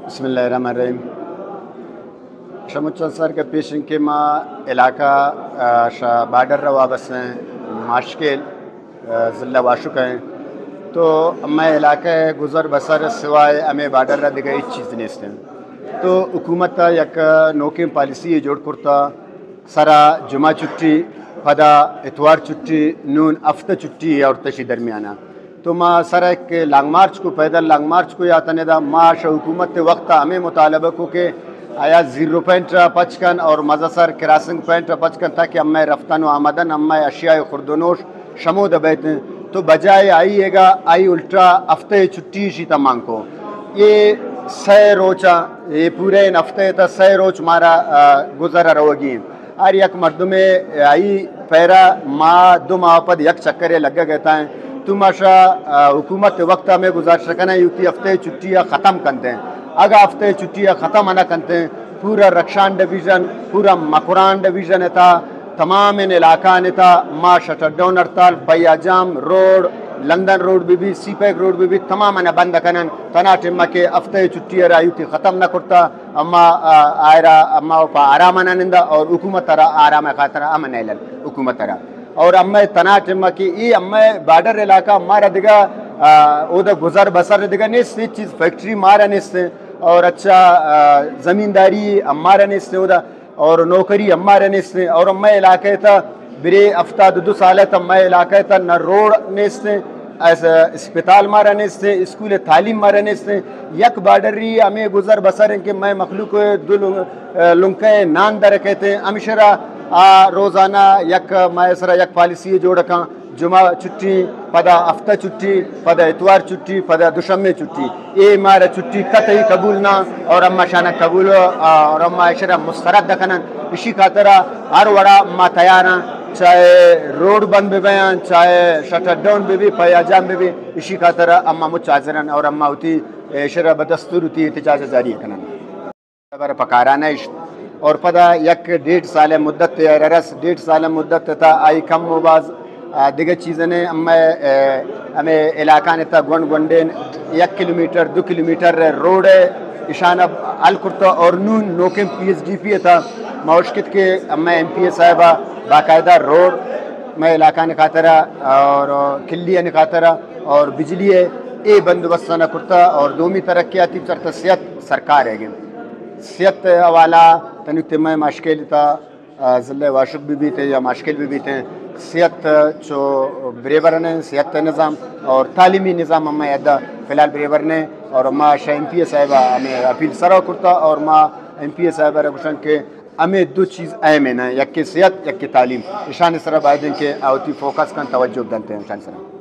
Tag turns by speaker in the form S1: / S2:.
S1: बिस्मिल्लाहिर्रहमानिर्रहीम शमुच्चन सर के पेशन के माँ इलाका बार्डर रवा बस हैं माशकेल ज़िला वाशुक हैं तो मैं इलाका गुज़र बसर सिवाय हमें बार्डर रहा दिखा इस चीज़ नहीं हैं तो हुकूमत यक नोकिम पॉलिसी जोड़ करता सरा जुमा छुट्टी पदा इतवार छुट्टी नून हफ्ता छुट्टी और तशी दरमियाना तो माँ सरा एक लॉन्ग मार्च को पैदल लॉन्ग मार्च को या तनेदा माश हुकूमत वक्त हमें मुतालबा को के आया 0.55 और मज़ा सर क्रॉसिंग पॉइंट 55 ताकि अम्मा रफ्तान व आमदन अम्मा अशिया खुर्दनोश शमोद बैत तो बजाय आइएगा आई उल्टा हफ्ते छुट्टी शी तमाम को ये सै रोचा ये पूरे हफ्ते तक सै रोच मारा गुजर रहोगी और यक मर्द में आई पैरा माँ दो माह पद यक चक्कर लग गया है तो माशा हुकूमत वक्त में गुजार सकना यूती हफ्ते छुट्टियाँ ख़त्म करते हैं अगर हफ्ते छुट्टियाँ ख़त्म आना करते हैं पूरा रक्षान डिवीज़न पूरा मकुरान डिवीज़न था तमाम इन इलाका ने था माँ शटडाउन हड़ताल बैयाजाम रोड लंदन रोड भी सीपैक रोड भी तमाम ने बंद करन तना टिम्मा के हफ्ते छुट्टियाँ आयुति ख़त्म न करता अम्मा आयरा अम्मा आराम निंदा और हुकूमत आराम खातर अमन हुकूमत और अम्मे तना टिम्मा की ये अम्मे बॉर्डर इलाका हमारा दिगा उधर गुजर बसर दिगा नहीं चीज़ फैक्ट्री मारा नहीं और अच्छा ज़मींदारी हमारा नहीं उधर और नौकरी हमारा नहीं और अम्मे इलाके था बिरे हफ्ता दो साल तक अम्मे इलाके था न रोड नहीं अस्पताल मारा नहीं स्कूल तालीम मारा नहीं यक बॉर्डरी हमें गुजर बसर के मैं मखलूक लुंके नान दर कहते हैं अमशरा रोज़ाना यक मायसरा यक पॉलिसी जोड़ का जुमा छुट्टी पदा हफ्ता छुट्टी पदा इतवार छुट्टी पदा दुशम्मे छुट्टी ये मारा छुट्टी कतई कबूल ना और अम्मा शाना कबूल और अम्मा इशरा मुस्तरद दखना इसी खातर हर वड़ा अम्मा तैयार चाहे रोड बंद भी बयान चाहे शटर डाउन भी पयाजाम भी इसी खातर अम्मा मुचाजरन और अम्मा होती इशरा बदस्तूर होती एहतजाज जारी करना पकाराना और पदा यक 1.5 साल मुद्दत रस 1.5 साल मुद्दत था आई कम मुबाज दिगर चीज़ें ने हमें इलाका ने था गुंड गुंडेन 1 किलोमीटर 2 किलोमीटर रोड इशाना अल कुर्ता और नून नोकिम PSDP था माउशकित के अम्मा MP साहिबा बाकायदा रोड में इलाका ने खातरा और किल्ली ने खातरा और बिजली है ये बंदोबस्त न कुर्ता और दोमी तरक्याती चरता सेहत सरकार है सेहत वाला तनिक मैं माशकेल था ज़िले वाशुक भी थे या माशकेल भी थे सेहत जो बरेबर ने सेहत निज़ाम और तालीमी निज़ाम अम्मा अदा फ़िलहाल बरेबर ने और अम्मा शाह MP साहिबा हमें अपील सरा करता और माँ MP साहिबा रकुशन के हमें दो चीज़ अहम है ना यक की सेहत यक की तालीम ईशान सरा बायदन के आवती फोकस का तवज्जो डालते हैं ईशान सरा